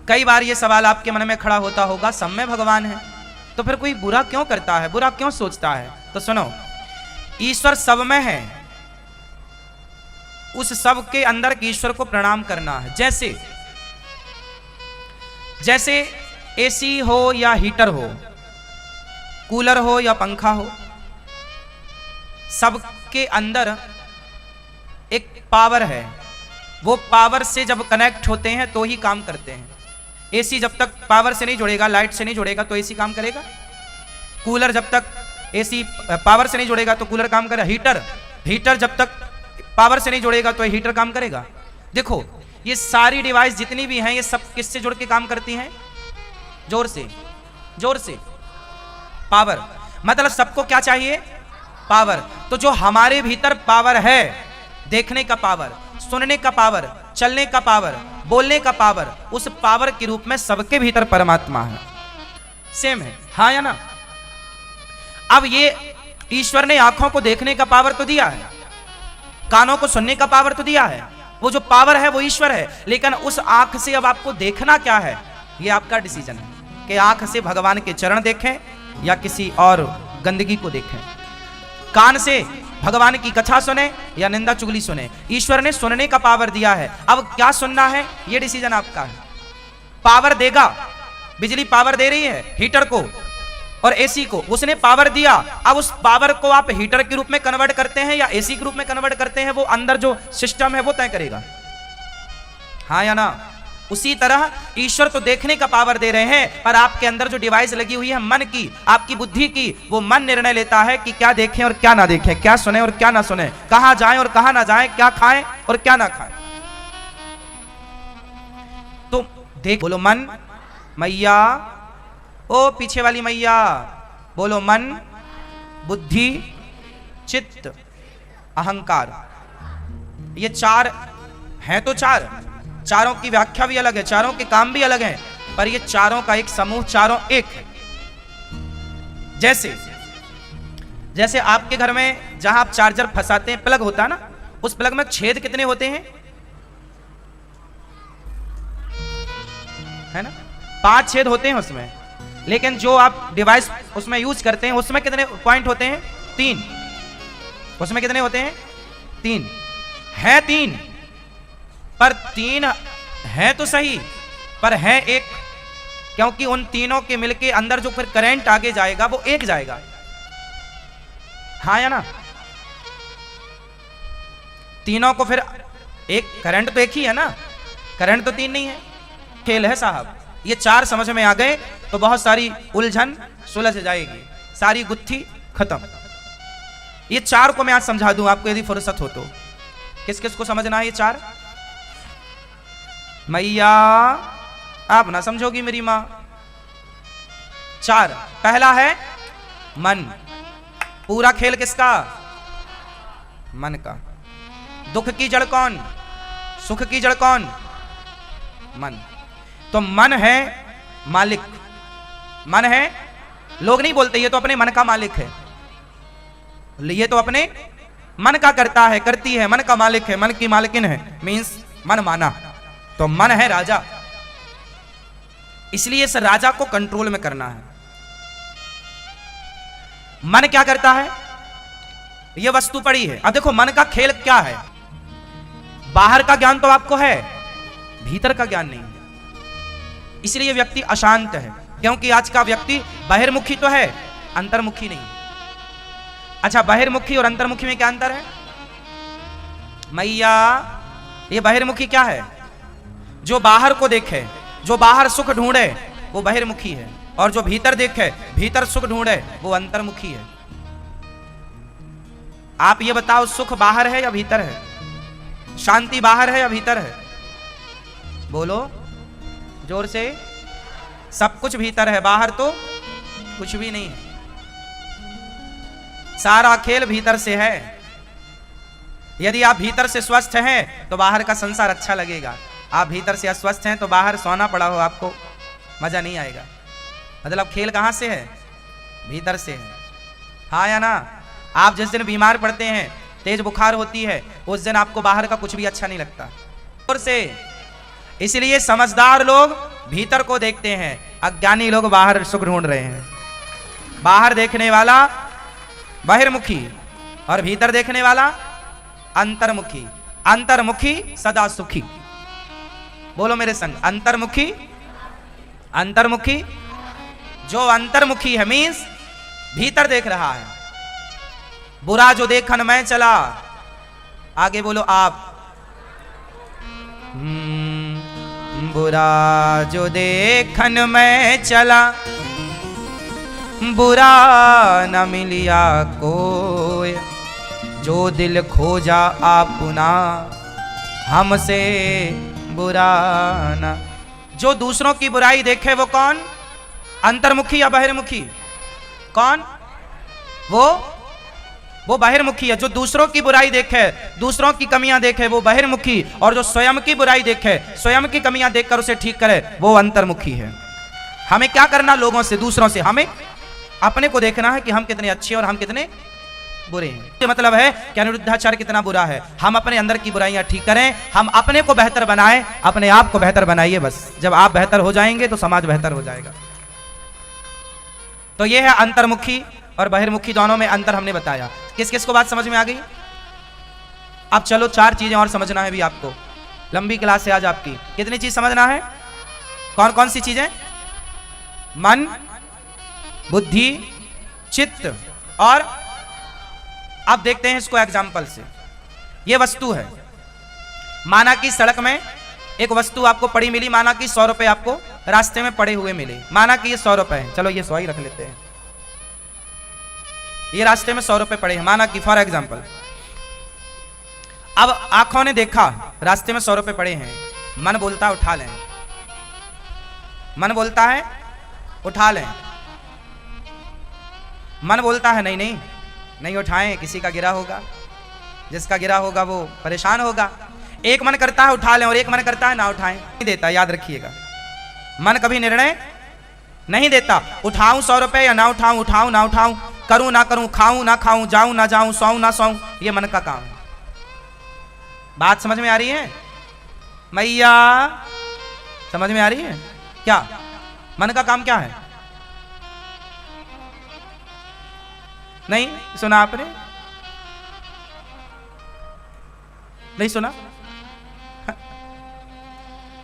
कई बार ये सवाल आपके मन में खड़ा होता होगा, सब में भगवान है तो फिर कोई बुरा क्यों करता है, बुरा क्यों सोचता है? तो सुनो, ईश्वर सब में है, उस सब के अंदर के ईश्वर को प्रणाम करना है। जैसे जैसे एसी हो या हीटर हो, कूलर हो या पंखा हो, सबके अंदर एक पावर है, वो पावर से जब कनेक्ट होते हैं तो ही काम करते हैं। एसी जब तक पावर से नहीं जुड़ेगा, लाइट से नहीं जुड़ेगा तो एसी काम करेगा। कूलर जब तक एसी पावर से नहीं जुड़ेगा तो कूलर काम करेगा। हीटर जब तक पावर से नहीं जुड़ेगा तो हीटर काम करेगा। देखो ये सारी डिवाइस जितनी भी हैं ये सब किससे जुड़ के काम करती हैं? जोर से पावर। मतलब सबको क्या चाहिए? पावर। तो जो हमारे भीतर पावर है, देखने का पावर, सुनने का पावर, चलने का पावर, बोलने का पावर, उस पावर के रूप में सबके भीतर परमात्मा है। सेम है, हाँ या ना? अब ये ईश्वर ने आंखों को देखने का पावर तो दिया है, कानों को सुनने का पावर तो दिया है, वो जो पावर है वो ईश्वर है। लेकिन उस आंख से अब आपको देखना क्या है, ये आपका डिसीजन है कि आंख से भगवान के चरण देखें या किसी और गंदगी को देखें। कान से भगवान की कथा सुने या निंदा चुगली सुने। ईश्वर ने सुनने का पावर दिया है, अब क्या सुनना है ये डिसीजन आपका है। पावर देगा, बिजली पावर दे रही है हीटर को और एसी को, उसने पावर दिया। अब उस पावर को आप हीटर के रूप में कन्वर्ट करते हैं या एसी के रूप में कन्वर्ट करते हैं, वो अंदर जो सिस्टम है वो तय करेगा, हाँ या ना? उसी तरह ईश्वर तो देखने का पावर दे रहे हैं, पर आपके अंदर जो डिवाइस लगी हुई है मन की, आपकी बुद्धि की, वो मन निर्णय लेता है कि क्या देखें और क्या ना देखें, क्या सुने और क्या ना सुने, कहां जाएं और कहां ना जाएं, क्या खाएं और क्या ना खाएं। तो देख, बोलो मन, मैया, ओ पीछे वाली मैया, बोलो मन, बुद्धि, चित्त, अहंकार। ये चार हैं तो चारों की व्याख्या भी अलग है, चारों के काम भी अलग हैं, पर ये चारों का एक समूह, चारों एक है। जैसे आपके घर में जहां आप चार्जर फंसाते हैं, प्लग होता है ना, उस प्लग में छेद कितने होते हैं? है ना? 5 छेद होते हैं उसमें। लेकिन जो आप डिवाइस उसमें यूज करते हैं उसमें कितने पॉइंट होते हैं? 3। उसमें कितने होते हैं? 3 है। 3 पर 3 है तो सही, पर है एक, क्योंकि उन तीनों के मिलके अंदर जो फिर करंट आगे जाएगा वो एक जाएगा, हाँ या ना? तीनों को फिर एक करंट तो एक ही है ना, करंट तो 3 नहीं है। खेल है साहब। ये 4 समझ में आ गए तो बहुत सारी उलझन सुलझ जाएगी, सारी गुत्थी खत्म। ये 4 को मैं आज समझा दूं आपको यदि फुर्सत हो तो। किस किस को समझना है ये 4? मैया आप ना समझोगी मेरी मां। 4, पहला है मन। पूरा खेल किसका? मन का। दुख की जड़ कौन? सुख की जड़ कौन? मन। तो मन है मालिक, मन है, लोग नहीं बोलते ये तो अपने मन का मालिक है, ये तो अपने मन का करता है, करती है, मन का मालिक है, मन की मालकिन है, मींस मन माना। तो मन है राजा, इसलिए इस राजा को कंट्रोल में करना है। मन क्या करता है? यह वस्तु पड़ी है। अब देखो मन का खेल क्या है। बाहर का ज्ञान तो आपको है, भीतर का ज्ञान नहीं है, इसलिए व्यक्ति अशांत है। क्योंकि आज का व्यक्ति बहिर्मुखी तो है, अंतर्मुखी नहीं। अच्छा, बहिर्मुखी और अंतर्मुखी में क्या अंतर है? मैया, ये बहिर्मुखी क्या है? जो बाहर को देखे, जो बाहर सुख ढूंढे वो बहिर्मुखी है, और जो भीतर देखे, भीतर सुख ढूंढे वो अंतर्मुखी है। आप ये बताओ, सुख बाहर है या भीतर है? शांति बाहर है या भीतर है? बोलो जोर से। सब कुछ भीतर है, बाहर तो कुछ भी नहीं है। सारा खेल भीतर से है। यदि आप भीतर से स्वस्थ हैं तो बाहर का संसार अच्छा लगेगा। आप भीतर से अस्वस्थ हैं तो बाहर सोना पड़ा हो आपको मजा नहीं आएगा। मतलब खेल कहां से है? भीतर से है, हाँ या ना? आप जिस दिन बीमार पड़ते हैं, तेज बुखार होती है, उस दिन आपको बाहर का कुछ भी अच्छा नहीं लगता। और से इसलिए समझदार लोग भीतर को देखते हैं, अज्ञानी लोग बाहर सुख ढूंढ रहे हैं। बाहर देखने वाला बहिर्मुखी और भीतर देखने वाला अंतर्मुखी। अंतर्मुखी सदा सुखी। बोलो मेरे संग, अंतर्मुखी। अंतर्मुखी जो अंतर्मुखी है मीन्स भीतर देख रहा है। बुरा जो देखन मैं चला, आगे बोलो आप। बुरा जो देखन मैं चला, बुरा न मिलिया कोई, जो दिल खोजा आपुना, हमसे बुरा न। जो दूसरों की बुराई देखे वो कौन? अंतर्मुखी या बहिर्मुखी? कौन? वो बहिर्मुखी है। जो दूसरों की बुराई देखे, दूसरों की कमियां देखे, वो बहिर्मुखी। और जो स्वयं की बुराई देखे, स्वयं की कमियां देखकर उसे ठीक करे, वो अंतर्मुखी है। हमें क्या करना? लोगों से, दूसरों से हमें अपने को देखना है कि हम कितने अच्छे और हम कितने बुरे हैं। ये मतलब है कि अनिरुद्धाचार्य कितना बुरा है। हम अपने अंदर की बुराइयां ठीक करें, हम अपने को बेहतर बनाएं, अपने आप को बेहतर बनाइए। बस जब आप बेहतर हो जाएंगे तो समाज बेहतर हो जाएगा। तो ये है अंतर्मुखी और बहिर्मुखी, दोनों में अंतर हमने बताया। किस किस को बात समझ में आ गई? अब चलो 4 चीजें और समझना है भी आपको। लंबी क्लास है आज आपकी। कितनी चीज समझना है? कौन कौन सी चीजें? मन, बुद्धि, चित्त और अब देखते हैं इसको एग्जाम्पल से। ये वस्तु है, माना कि सड़क में एक वस्तु आपको पड़ी मिली, माना कि 100 रुपए आपको रास्ते में पड़े हुए मिले। माना कि ये 100 रुपए है, चलो ये 100 ही रख लेते हैं। ये रास्ते में 100 रुपए पड़े हैं, माना कि फॉर एग्जाम्पल। अब आंखों ने देखा रास्ते में 100 रुपए पड़े हैं, मन बोलता है उठा लें। मन बोलता है उठा लें। मन बोलता है नहीं नहीं नहीं उठाएं, किसी का गिरा होगा, जिसका गिरा होगा वो परेशान होगा। एक मन करता है उठा लें और एक मन करता है ना उठाएं। नहीं देता, याद रखिएगा। मन कभी निर्णय नहीं देता, उठाऊं 100 रुपए या ना उठाऊं, उठाऊं ना उठाऊं, करूं ना करूं, खाऊं ना खाऊं, जाऊं ना जाऊं, सोऊं ना सोऊं, ये मन का काम है। बात समझ में आ रही है मैया? समझ में आ रही है क्या? मन का काम क्या है? नहीं सुना आपने? नहीं सुना?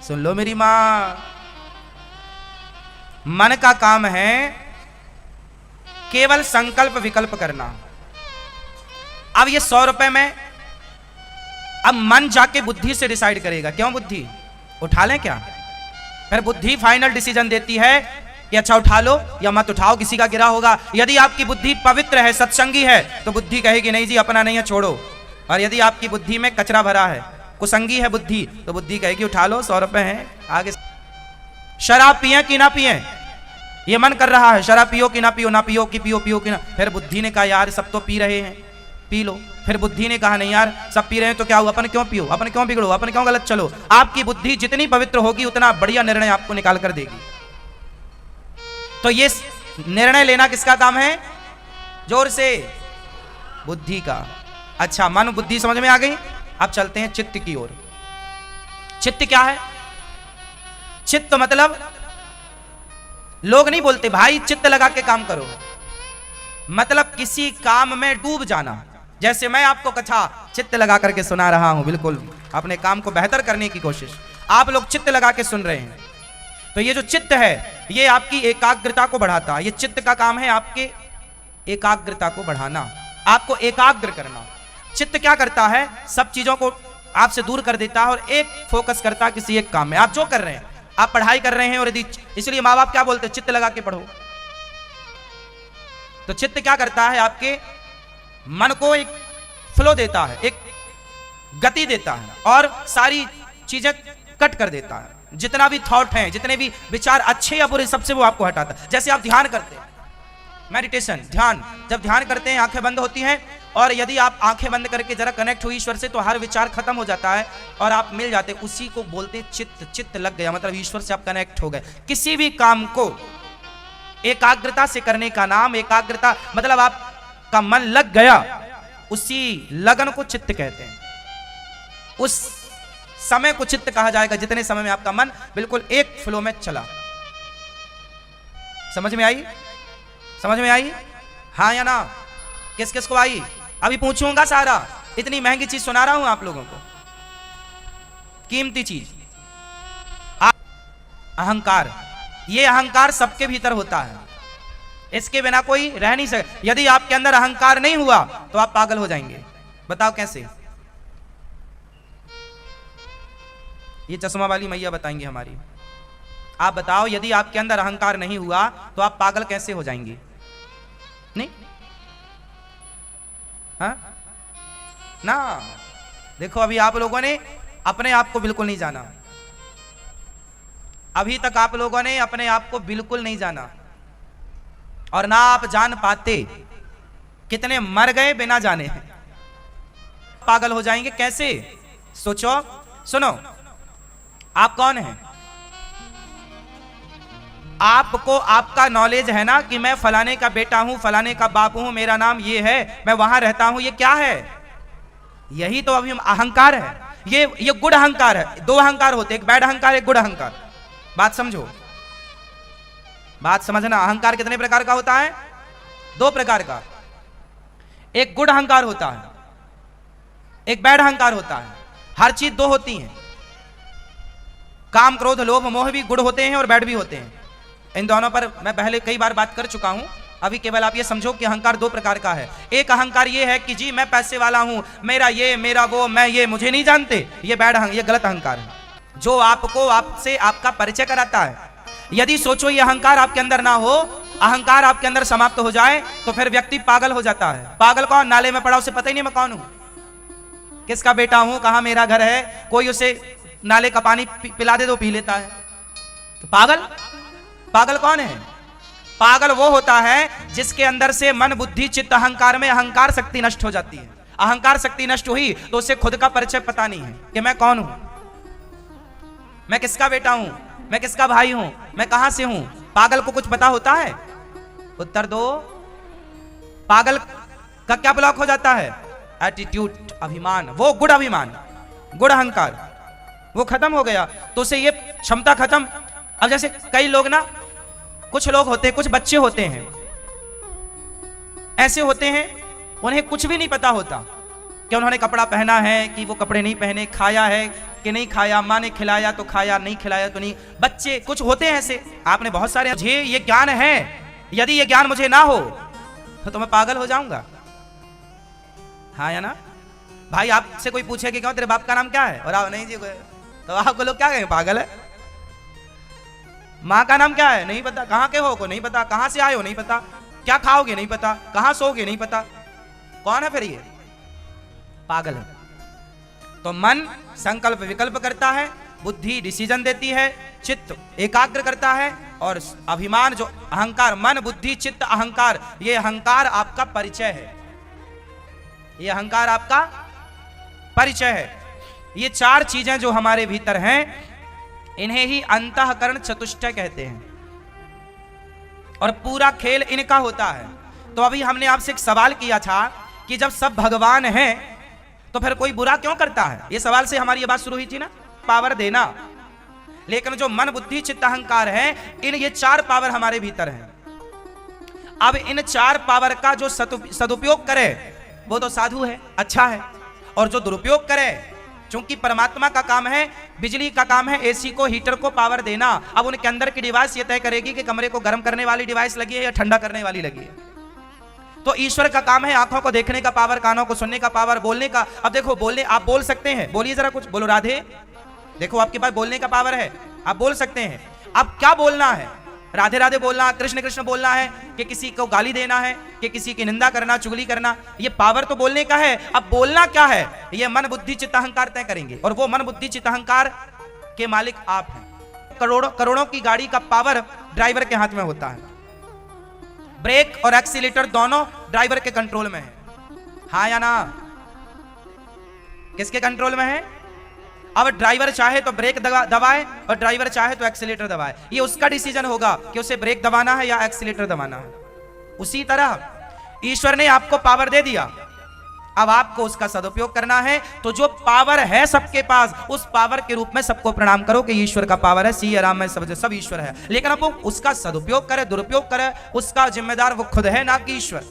सुन लो मेरी मां, मन का काम है केवल संकल्प विकल्प करना। अब ये 100 रुपए में अब मन जाके बुद्धि से डिसाइड करेगा। क्यों बुद्धि? उठा लें क्या? फिर बुद्धि फाइनल डिसीजन देती है कि अच्छा उठा लो या मत उठाओ, किसी का गिरा होगा। यदि आपकी बुद्धि पवित्र है, सत्संगी है, तो बुद्धि कहेगी नहीं जी अपना नहीं है, छोड़ो। और यदि आपकी बुद्धि में कचरा भरा है, कुसंगी है बुद्धि, तो बुद्धि कहेगी उठा लो, 100 रुपए हैं, आगे। शराब पिए कि ना पिए, ये मन कर रहा है, शराब पियो कि ना पियो, ना पियो कि पियो, पियो कि ना। फिर बुद्धि ने कहा यार सब तो पी रहे हैं, पी लो। फिर बुद्धि ने कहा नहीं यार सब पी रहे हैं तो क्या हुआ, अपन क्यों पियो, अपन क्यों बिगड़ो, अपन क्यों गलत चलो। आपकी बुद्धि जितनी पवित्र होगी उतना बढ़िया निर्णय आपको निकाल कर देगी। तो ये निर्णय लेना किसका काम है? जोर से, बुद्धि का। अच्छा मन बुद्धि समझ में आ गई। अब चलते हैं चित्त की ओर। चित्त क्या है? चित्त मतलब लोग नहीं बोलते भाई चित्त लगा के काम करो, मतलब किसी काम में डूब जाना। जैसे मैं आपको कथा चित्त लगा करके सुना रहा हूं, बिल्कुल अपने काम को बेहतर करने की कोशिश, आप लोग चित्त लगा के सुन रहे हैं। तो ये जो चित्त है ये आपकी एकाग्रता को बढ़ाता है। ये चित्त का काम है आपके एकाग्रता को बढ़ाना, आपको एकाग्र करना। चित्त क्या करता है? सब चीजों को आपसे दूर कर देता है और एक फोकस करता है किसी एक काम में। आप जो कर रहे हैं, आप पढ़ाई कर रहे हैं और यदि, इसलिए माँ बाप क्या बोलते हैं, चित्त लगा के पढ़ो। तो चित्त क्या करता है? आपके मन को एक फ्लो देता है, एक गति देता है और सारी चीजें कट कर देता है। जितना भी थॉट हैं, जितने भी विचार अच्छे या बुरे, सबसे वो आपको हटाता है। जैसे आप ध्यान करते हैं, मेडिटेशन, ध्यान, जब ध्यान करते हैं आंखें बंद होती हैं और यदि आप आंखें बंद करके जरा कनेक्ट हुई ईश्वर से तो हर विचार खत्म हो जाता है और आप मिल जाते हैं। उसी को बोलते हैं चित्त। चित्त लग गया मतलब ईश्वर से आप कनेक्ट हो गए। किसी भी काम को एकाग्रता से करने का नाम एकाग्रता, मतलब आपका मन लग गया, उसी लगन को चित्त कहते हैं। उस समय को चित्त कहा जाएगा, जितने समय में आपका मन बिल्कुल एक फ्लो में चला। समझ में आई? समझ में आई? हाँ या ना? किस किस को आई? अभी पूछूंगा सारा, इतनी महंगी चीज सुना रहा हूं आप लोगों को, कीमती चीज। अहंकार, ये अहंकार सबके भीतर होता है, इसके बिना कोई रह नहीं सकता। यदि आपके अंदर अहंकार नहीं हुआ तो आप पागल हो जाएंगे। बताओ कैसे? ये चश्मा वाली मैया बताएंगे हमारी। आप बताओ, यदि आपके अंदर अहंकार नहीं हुआ तो आप पागल कैसे हो जाएंगे? नहीं? हाँ ना? देखो, अभी आप लोगों ने अपने आप को बिल्कुल नहीं जाना। अभी तक आप लोगों ने अपने आप को बिल्कुल नहीं जाना, और ना आप जान पाते। कितने मर गए बिना जाने। पागल हो जाएंगे कैसे? सोचो, सुनो, आप कौन हैं? आपको आपका नॉलेज है ना कि मैं फलाने का बेटा हूं, फलाने का बाप हूं, मेरा नाम ये है, मैं वहां रहता हूं। ये क्या है? यही तो अभी अहंकार है। ये गुड़ अहंकार है। दो अहंकार होते, एक बैड अहंकार, एक गुड़ अहंकार। बात समझो, बात समझना। अहंकार कितने प्रकार का होता है? दो प्रकार का। एक गुड़ अहंकार होता है, एक बैड अहंकार होता है। हर चीज दो होती है। काम, क्रोध, लोभ, मोह भी गुड़ होते हैं और बैड भी होते हैं। इन दोनों पर मैं पहले कई बार बात कर चुका हूं। अभी केवल आप ये समझो कि अहंकार दो प्रकार का है। एक अहंकार ये है कि जी मैं पैसे वाला हूं, मेरा ये, मेरा वो, मैं ये, मुझे नहीं जानते। ये बैड ये गलत अहंकार है, जो आपको आपसे आपका परिचय कराता है। यदि सोचो ये अहंकार आपके अंदर ना हो, अहंकार आपके अंदर समाप्त हो जाए, तो फिर व्यक्ति पागल हो जाता है। पागल कौन? नाले में पड़ा, उसे पता ही नहीं मैं कौन हूं, किसका बेटा हूं, कहां मेरा घर है। कोई उसे नाले का पानी पिला दे तो पी लेता है। तो पागल, पागल कौन है? पागल वो होता है जिसके अंदर से मन, बुद्धि, चित्त, अहंकार में अहंकार शक्ति नष्ट हो जाती है। अहंकार शक्ति नष्ट हुई तो उसे खुद का परिचय पता नहीं है कि मैं कौन हूं, मैं किसका बेटा हूं, मैं किसका भाई हूं, मैं कहां से हूं। पागल को कुछ पता होता है? उत्तर दो। पागल का क्या ब्लॉक हो जाता है? एटीट्यूड, अभिमान, वो गुड़ अभिमान, गुड़ अहंकार, वो खत्म हो गया तो उसे ये क्षमता खत्म। अब जैसे कई लोग ना, कुछ लोग होते हैं, कुछ बच्चे होते हैं, ऐसे होते हैं उन्हें कुछ भी नहीं पता होता कि उन्होंने कपड़ा पहना है कि वो कपड़े नहीं पहने, खाया है कि नहीं खाया, माँ ने खिलाया तो खाया, नहीं खिलाया तो नहीं। बच्चे कुछ होते हैं ऐसे, आपने बहुत सारे। मुझे ये ज्ञान है, यदि ये ज्ञान मुझे ना हो तो मैं पागल हो जाऊंगा। हाँ या ना? भाई आपसे कोई पूछे कि क्यों तेरे बाप का नाम क्या है, और आप नहीं जी, तो आपको लोग क्या कहेंगे? पागल है। माँ का नाम क्या है? नहीं पता। कहाँ के हो को नहीं पता। कहाँ से आए हो नहीं पता। क्या खाओगे नहीं पता। कहाँ सोओगे नहीं पता। कौन है फिर ये? पागल है। तो मन संकल्प विकल्प करता है, बुद्धि डिसीजन देती है, चित्त एकाग्र करता है, और अभिमान जो अहंकार, मन, बुद्धि, चित्त, अहंकार, ये अहंकार आपका परिचय है। ये अहंकार आपका परिचय है। ये चार चीजें जो हमारे भीतर हैं, इन्हें ही अंतःकरण चतुष्टय कहते हैं, और पूरा खेल इनका होता है। तो अभी हमने आपसे एक सवाल किया था कि जब सब भगवान हैं तो फिर कोई बुरा क्यों करता है? ये सवाल से हमारी ये बात शुरू हुई थी ना, पावर देना। लेकिन जो मन, बुद्धि, चित्त, अहंकार है, इन ये चार पावर हमारे भीतर हैं। अब इन चार पावर का जो सदुपयोग करे वो तो साधु है, अच्छा है, और जो दुरुपयोग करे, चूंकि परमात्मा का काम है, बिजली का काम है एसी को, हीटर को पावर देना। अब उनके अंदर की डिवाइस ये तय करेगी कि कमरे को गर्म करने वाली डिवाइस लगी है या ठंडा करने वाली लगी है। तो ईश्वर का काम है आंखों को देखने का पावर, कानों को सुनने का पावर, बोलने का। अब देखो, बोलने आप बोल सकते हैं, बोलिए जरा कुछ, बोलो राधे। देखो आपके पास बोलने का पावर है, आप बोल सकते हैं। अब क्या बोलना है? राधे राधे बोलना, कृष्ण कृष्ण बोलना है, कि किसी को गाली देना है, कि किसी की निंदा करना, चुगली करना। ये पावर तो बोलने का है। अब बोलना क्या है, ये मन, बुद्धि, चित्त, अहंकार तय करेंगे, और वो मन, बुद्धि, चित्त, अहंकार के मालिक आप हैं। करोड़ों करोड़ों की गाड़ी का पावर ड्राइवर के हाथ में होता है। ब्रेक और एक्सीलेटर दोनों ड्राइवर के कंट्रोल में है। हाँ या ना? किसके कंट्रोल में है? अब ड्राइवर चाहे तो ब्रेक दबाए और ड्राइवर चाहे तो एक्सीलेटर दबाए। ये उसका डिसीजन होगा कि उसे ब्रेक दबाना है या एक्सीलेटर दबाना है। उसी तरह ईश्वर ने आपको पावर दे दिया, अब आपको उसका सदुपयोग करना है। तो जो पावर है सबके पास, उस पावर के रूप में सबको प्रणाम करो कि ईश्वर का पावर है, सी राम में सब ईश्वर है। लेकिन अब वो उसका सदुपयोग करे, दुरुपयोग करे, उसका जिम्मेदार वो खुद है, ना कि ईश्वर।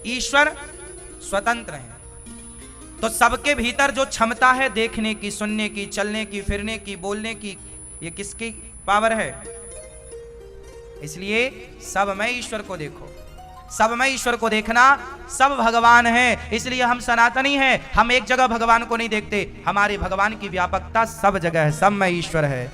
ईश्वर स्वतंत्र है। तो सबके भीतर जो क्षमता है देखने की, सुनने की, चलने की, फिरने की, बोलने की, ये किसकी पावर है? इसलिए सब में ईश्वर को देखो, सब में ईश्वर को देखना, सब भगवान है। इसलिए हम सनातनी हैं, हम एक जगह भगवान को नहीं देखते, हमारे भगवान की व्यापकता सब जगह है, सब में ईश्वर है।